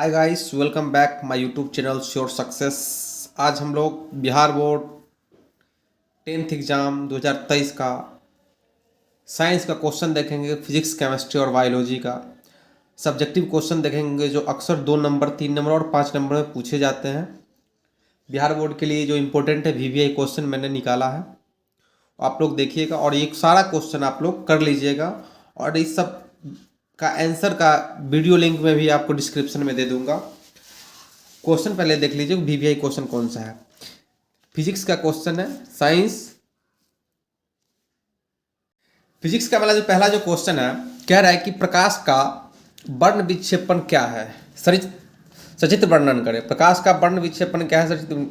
Hi guys, welcome back my YouTube channel sure success. आज हम लोग बिहार बोर्ड 10th एग्ज़ाम 2023 का साइंस का क्वेश्चन देखेंगे। फिजिक्स, केमिस्ट्री और बायोलॉजी का सब्जेक्टिव क्वेश्चन देखेंगे जो अक्सर 2 नंबर, 3 नंबर और 5 नंबर में पूछे जाते हैं। बिहार बोर्ड के लिए जो इम्पोर्टेंट है वीवीआई क्वेश्चन मैंने निकाला है, आप लोग देखिएगा और ये सारा क्वेश्चन आप लोग कर लीजिएगा। और इस सब का आंसर का वीडियो लिंक में भी आपको डिस्क्रिप्शन में दे दूंगा। क्वेश्चन पहले देख लीजिए वीवीआई क्वेश्चन कौन सा है। फिजिक्स का क्वेश्चन है। फिजिक्स का वाला जो पहला जो क्वेश्चन है, कह रहा है कि प्रकाश का वर्ण विक्षेपण क्या है, सचित्र वर्णन करें। प्रकाश का वर्ण विक्षेपण क्या है, सचित्र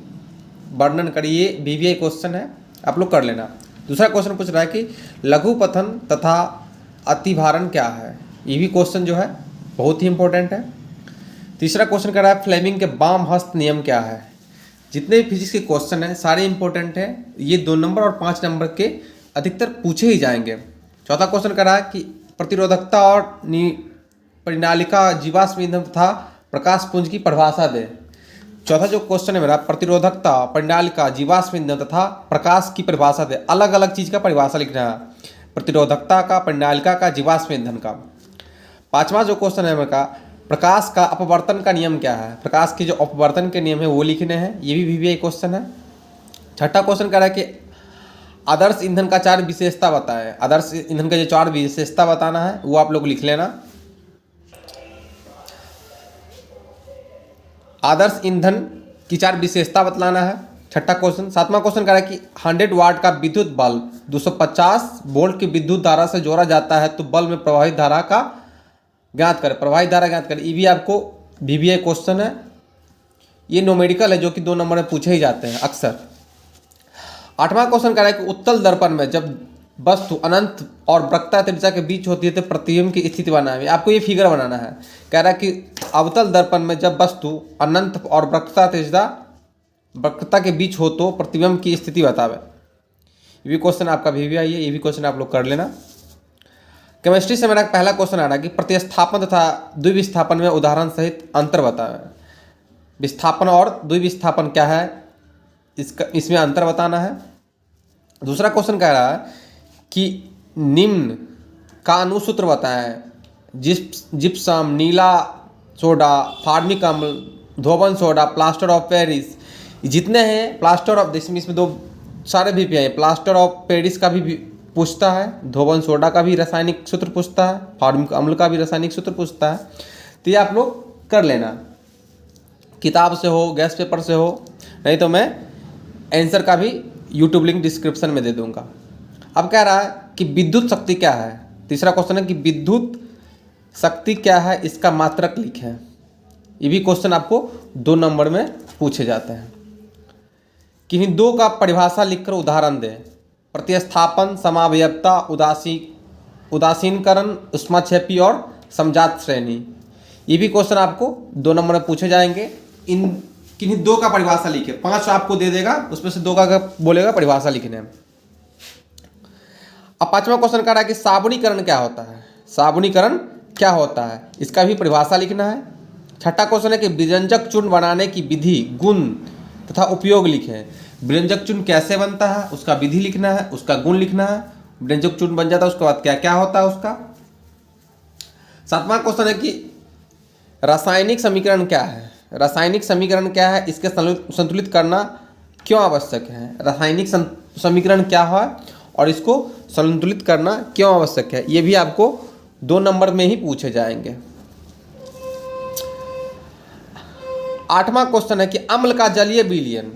वर्णन करिए। वीवीआई क्वेश्चन है, आप लोग कर लेना। दूसरा क्वेश्चन पूछ रहा है कि लघुपथन तथा अतिभारण क्या है। ये भी क्वेश्चन जो है बहुत ही इंपॉर्टेंट है। तीसरा क्वेश्चन कर रहा है फ्लेमिंग के वाम हस्त नियम क्या है। जितने भी फिजिक्स के क्वेश्चन हैं सारे इंपॉर्टेंट हैं। ये 2 नंबर और 5 नंबर के अधिकतर पूछे ही जाएंगे। चौथा क्वेश्चन कर रहा है कि प्रतिरोधकता और परिनालिका जीवाश्म ईंधन तथा प्रकाश पुंज की परिभाषा दे। चौथा जो क्वेश्चन है मेरा, प्रतिरोधकता, परिनालिका, जीवाश्म ईंधन तथा प्रकाश की परिभाषा दे। अलग अलग चीज़ का परिभाषा लिखना है, प्रतिरोधकता का, परिनालिका का, जीवाश्म ईंधन का। पांचवा जो क्वेश्चन है मेरा, प्रकाश का अपवर्तन का नियम क्या है। प्रकाश के जो अपवर्तन के नियम है वो लिखने हैं। ये भी वीवीआई क्वेश्चन है। छठा क्वेश्चन कह रहा है कि आदर्श ईंधन का 4 विशेषता बताएं। आदर्श ईंधन का जो 4 विशेषता बताना है वो आप लोग लिख लेना। आदर्श ईंधन की 4 विशेषता बतलाना है, छठा क्वेश्चन। सातवां क्वेश्चन कह रहा है कि 100 वाट का विद्युत बल्ब 250 वोल्ट की विद्युत धारा से जोड़ा जाता है तो बल्ब में प्रवाहित धारा का ज्ञात करें। प्रवाहित धारा ज्ञात करें। ये भी आपको वीवीआई क्वेश्चन है। ये न्यूमेरिकल है जो कि 2 नंबर में पूछे ही जाते हैं अक्सर। आठवां क्वेश्चन कह रहा है कि उत्तल दर्पण में जब वस्तु अनंत और वक्रता त्रिज्या के बीच होती है तो प्रतिबिंब की स्थिति बनानी है। आपको ये फिगर बनाना है। कह रहा है कि अवतल दर्पण में जब वस्तु अनंत और वक्रता के बीच हो तो प्रतिबिंब की स्थिति बतावे। ये भी क्वेश्चन आपका वीवीआई है। ये भी क्वेश्चन आप लोग कर लेना। केमिस्ट्री से मेरा पहला क्वेश्चन आ रहा है कि प्रतिस्थापन तथा द्विविस्थापन में उदाहरण सहित अंतर बताएं। विस्थापन और द्विविस्थापन क्या है, इसमें अंतर बताना है। दूसरा क्वेश्चन कह रहा है कि निम्न का अनुसूत्र बताएं। जिप्सम, नीला सोडा, फार्मिक अम्ल, धोबन सोडा, प्लास्टर ऑफ पेरिस, जितने हैं प्लास्टर ऑफ, इसमें 2 सारे भी हैं। प्लास्टर ऑफ पेरिस का भी पूछता है, धोबन सोडा का भी रासायनिक सूत्र पूछता है, फार्मिक अम्ल का भी रासायनिक सूत्र पूछता है। तो ये आप लोग कर लेना, किताब से हो, गैस पेपर से हो, नहीं तो मैं आंसर का भी यूट्यूब लिंक डिस्क्रिप्शन में दे दूंगा। अब कह रहा है कि विद्युत शक्ति क्या है। तीसरा क्वेश्चन है कि विद्युत शक्ति क्या है, इसका मात्रक लिखें। ये भी क्वेश्चन आपको 2 नंबर में पूछे जाते हैं। किन्हीं 2 का परिभाषा लिखकर उदाहरण दें। प्रतिस्थापन, समावयवता, उदासीनकरण, ऊष्माक्षेपी और समजात श्रेणी। ये भी क्वेश्चन आपको 2 नंबर में पूछे जाएंगे। इन किन्हीं 2 का परिभाषा लिखे। 5 आपको दे देगा, उसमें से 2 का बोलेगा परिभाषा लिखने। अब पांचवा क्वेश्चन कह रहा है कि साबुनीकरण क्या होता है। साबुनीकरण क्या होता है, इसका भी परिभाषा लिखना है। छठा क्वेश्चन है कि व्यंजक चूर्ण बनाने की विधि, गुण तथा उपयोग लिखें। व्यंजक चूर्ण कैसे बनता है, उसका विधि लिखना है, उसका गुण लिखना है। व्यंजक चूर्ण बन जाता है उसके बाद क्या क्या होता है उसका। सातवां क्वेश्चन है कि रासायनिक समीकरण क्या है। रासायनिक समीकरण क्या है, इसके संतुलित करना क्यों आवश्यक है। रासायनिक समीकरण क्या है और इसको संतुलित करना क्यों आवश्यक है, ये भी आपको 2 नंबर में ही पूछे जाएंगे। आठवां क्वेश्चन है कि अम्ल का जलीय विलयन,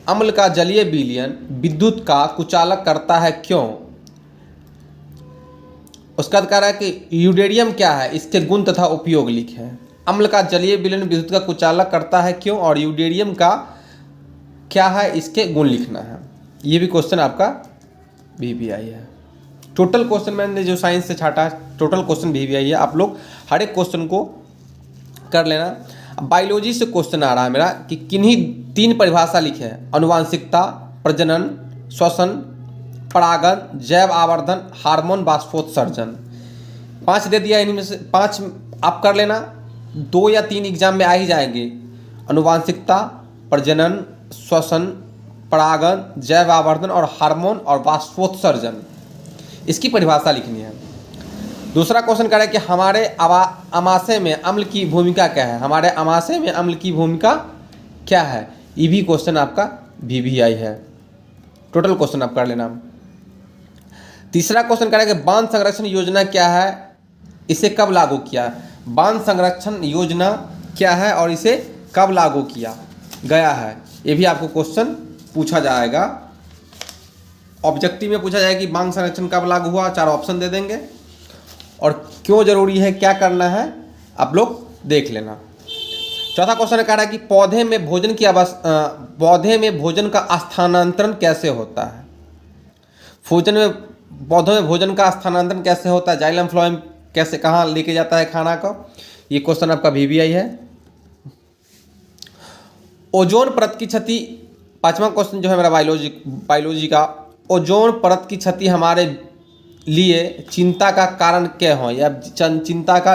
अम्ल का जलीय विलयन विद्युत का कुचालक करता है क्यों। उसका कह रहा है कि यूडेरियम क्या है, इसके गुण तथा उपयोग लिखें। अम्ल का जलीय विलयन विद्युत का कुचालक करता है क्यों और यूडेरियम का क्या है, इसके गुण लिखना है। ये भी क्वेश्चन आपका वीवीआई है। टोटल क्वेश्चन मैंने जो साइंस से छाटा, टोटल क्वेश्चन वीवीआई है। आप लोग हर एक क्वेश्चन को कर लेना। अब बायोलॉजी से क्वेश्चन आ रहा है मेरा कि किन्हीं 3 परिभाषा लिखे। अनुवांशिकता, प्रजनन, श्वसन, परागन, जैव आवर्धन, हार्मोन वाष्पोत्सर्जन। 5 दे दिया, इनमें से 5 आप कर लेना। 2 या 3 एग्जाम में आ ही जाएंगे। अनुवांशिकता, प्रजनन, श्वसन, परागण, जैव आवर्धन और हार्मोन और वाष्पोत्सर्जन, इसकी परिभाषा लिखनी है। दूसरा क्वेश्चन कह रहा है कि हमारे आमाशय में अम्ल की भूमिका क्या है। हमारे आमाशय में अम्ल की भूमिका क्या है, ये भी क्वेश्चन आपका VVI है। टोटल क्वेश्चन आप कर लेना। तीसरा क्वेश्चन कह रहा है कि बांध संरक्षण योजना क्या है, इसे कब लागू किया। बांध संरक्षण योजना क्या है और इसे कब लागू किया गया है, ये भी आपको क्वेश्चन पूछा जाएगा। ऑब्जेक्टिव में पूछा जाएगा कि बांध संरक्षण कब लागू हुआ, 4 ऑप्शन दे देंगे और क्यों जरूरी है, क्या करना है, आप लोग देख लेना। चौथा क्वेश्चन कह रहा है कि पौधे में भोजन का स्थानांतरण कैसे होता है। पौधों में भोजन का स्थानांतरण कैसे होता है, जाइलम फ्लोएम कैसे, कहाँ लेके जाता है खाना को, ये क्वेश्चन आपका VVI है। ओजोन परत की क्षति, 5वां क्वेश्चन जो है मेरा बायोलॉजी का, ओजोन परत की क्षति हमारे लिए चिंता का कारण क्या है या चिंता का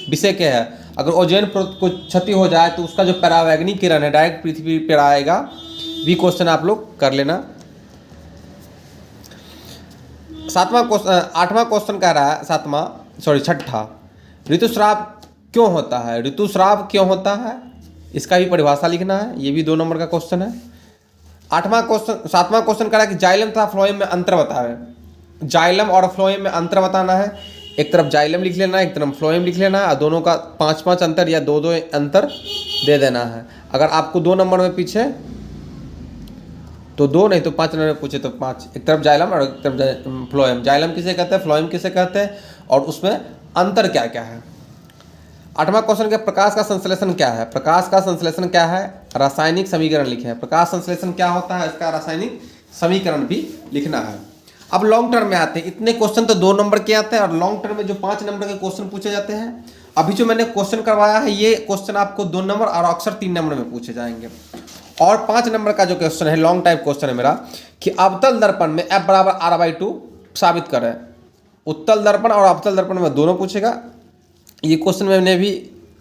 विषय क्या है। अगर ओजोन परत को क्षति हो जाए तो उसका जो परावैंगनी किरण है डायरेक्ट पृथ्वी पर आएगा, भी क्वेश्चन आप लोग कर लेना। 8वां क्वेश्चन कह रहा है, छठा, ऋतुस्राव क्यों होता है। ऋतुस्राव क्यों होता है, इसका भी परिभाषा लिखना है, ये भी 2 नंबर का क्वेश्चन है। 7वां क्वेश्चन कह रहा है कि जाइलम तथा फ्लोएम में अंतर बताएं। जाइलम और फ्लोएम में अंतर बताना है, एक तरफ जाइलम लिख लेना है, एक तरफ फ्लोएम लिख लेना है और दोनों का 5-5 अंतर या 2-2 अंतर दे देना है। अगर आपको 2 नंबर में पूछे तो 2, नहीं तो 5 नंबर में पूछे तो 5, एक तरफ जाइलम और एक तरफ फ्लोएम। जाइलम किसे कहते हैं, फ्लोएम किसे कहते हैं और उसमें अंतर क्या क्या है। 8वां क्वेश्चन का प्रकाश का संश्लेषण क्या है। प्रकाश का संश्लेषण क्या है, रासायनिक समीकरण लिखे हैं। प्रकाश संश्लेषण क्या होता है, इसका रासायनिक समीकरण भी लिखना है। अब लॉन्ग टर्म में आते हैं, इतने क्वेश्चन तो 2 नंबर के आते हैं और लॉन्ग टर्म में जो 5 नंबर के क्वेश्चन पूछे जाते हैं, अभी जो मैंने क्वेश्चन करवाया है ये क्वेश्चन आपको 2 नंबर और अक्सर 3 नंबर में पूछे जाएंगे। और 5 नंबर का जो क्वेश्चन है, लॉन्ग टाइप क्वेश्चन है मेरा, कि अवतल दर्पण में F बराबर R/2 साबित करें। उत्तल दर्पण और अवतल दर्पण में दोनों पूछेगा, ये क्वेश्चन मैंने भी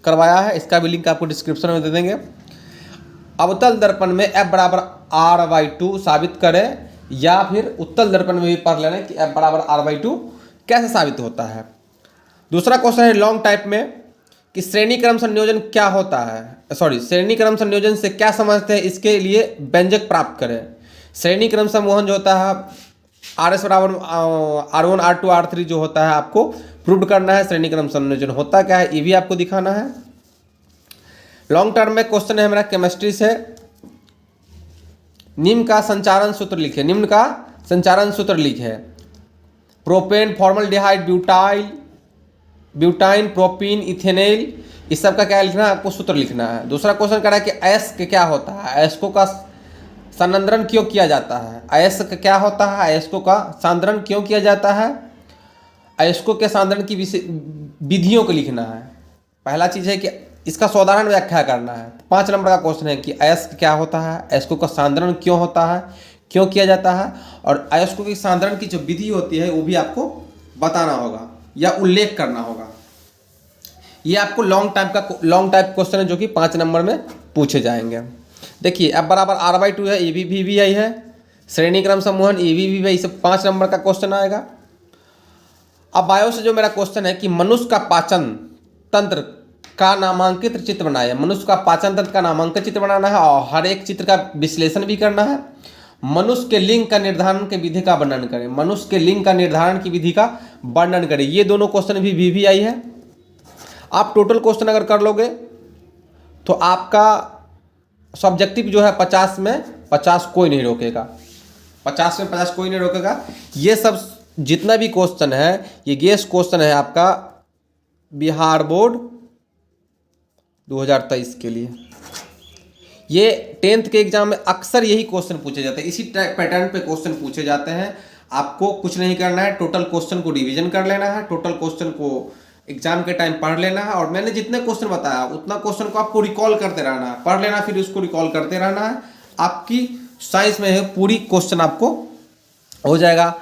करवाया है, इसका भी लिंक आपको डिस्क्रिप्शन में दे देंगे। अवतल दर्पण में F बराबर R/2 साबित करें, या फिर उत्तल दर्पण में भी पढ़ लेना कि F बराबर R/2 कैसे साबित होता है। दूसरा क्वेश्चन है लॉन्ग टाइप में कि श्रेणी क्रम संयोजन क्या होता है, श्रेणी क्रम संयोजन से क्या समझते हैं, इसके लिए व्यंजक प्राप्त करें। श्रेणी क्रम समूहन जो होता है RS बराबर R1 R2 R3 जो होता है, आपको प्रूव करना है श्रेणी क्रम संयोजन होता क्या है, ये भी आपको दिखाना है। लॉन्ग टर्म में क्वेश्चन है मेरा केमिस्ट्री से, निम्न का संचारण सूत्र लिखे। निम्न का संचारण सूत्र लिखे, propane, formaldehyde, butyne, propene, ethanol, इस सब का क्या लिखना है, आपको सूत्र लिखना है। दूसरा क्वेश्चन कह रहा है कि अयस्क क्या होता है, अयस्कों का सांद्रण क्यों किया जाता है। अयस्क क्या होता है, अयस्कों का सांद्रण क्यों किया जाता है, अयस्कों के सांद्रण की विधियों को लिखना है। पहला चीज़ है कि इसका साधारण व्याख्या करना है। 5 नंबर का क्वेश्चन है कि अयस्क क्या होता है, अयस्कों का सांद्रण क्यों होता है, क्यों किया जाता है, और अयस्कों की सांद्रण की जो विधि होती है वो भी आपको बताना होगा या उल्लेख करना होगा। ये आपको लॉन्ग टाइप क्वेश्चन है जो कि 5 नंबर में पूछे जाएंगे। देखिए F बराबर R/2 है, ये भी VVI है। श्रेणी क्रम समूहन, ये भी VVI, सब 5 नंबर का क्वेश्चन आएगा। अब बायो से जो मेरा क्वेश्चन है कि मनुष्य का पाचन तंत्र का नामांकित चित्र बनाए। मनुष्य का पाचन तंत्र का नामांकित चित्र बनाना है और हर एक चित्र का विश्लेषण भी करना है। मनुष्य के लिंग का निर्धारण की विधि का वर्णन करें। मनुष्य के लिंग का निर्धारण की विधि का वर्णन करें। ये दोनों क्वेश्चन भी VVI है। आप टोटल क्वेश्चन अगर कर लोगे तो आपका सब्जेक्टिव जो है 50 में 50 कोई नहीं रोकेगा। 50 में 50 कोई नहीं रोकेगा। ये सब जितना भी क्वेश्चन है ये गेस्ट क्वेश्चन है आपका बिहार बोर्ड 2023 के लिए। ये 10th के एग्जाम में अक्सर यही क्वेश्चन पूछे जाते हैं, इसी पैटर्न पे क्वेश्चन पूछे जाते हैं। आपको कुछ नहीं करना है, टोटल क्वेश्चन को रिवीजन कर लेना है, टोटल क्वेश्चन को एग्जाम के टाइम पढ़ लेना है, और मैंने जितने क्वेश्चन बताया उतना क्वेश्चन को आपको रिकॉल करते रहना है, पढ़ लेना फिर उसको रिकॉल करते रहना है। आपकी साइंस में है पूरी क्वेश्चन आपको हो जाएगा।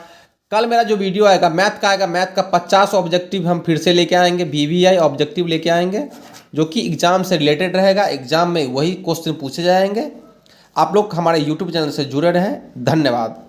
कल मेरा जो वीडियो आएगा मैथ का आएगा, मैथ का 50 ऑब्जेक्टिव हम फिर से लेके आएंगे, VVI ऑब्जेक्टिव लेके आएंगे जो कि एग्जाम से रिलेटेड रहेगा। एग्जाम में वही क्वेश्चन पूछे जाएंगे। आप लोग हमारे यूट्यूब चैनल से जुड़े रहें। धन्यवाद।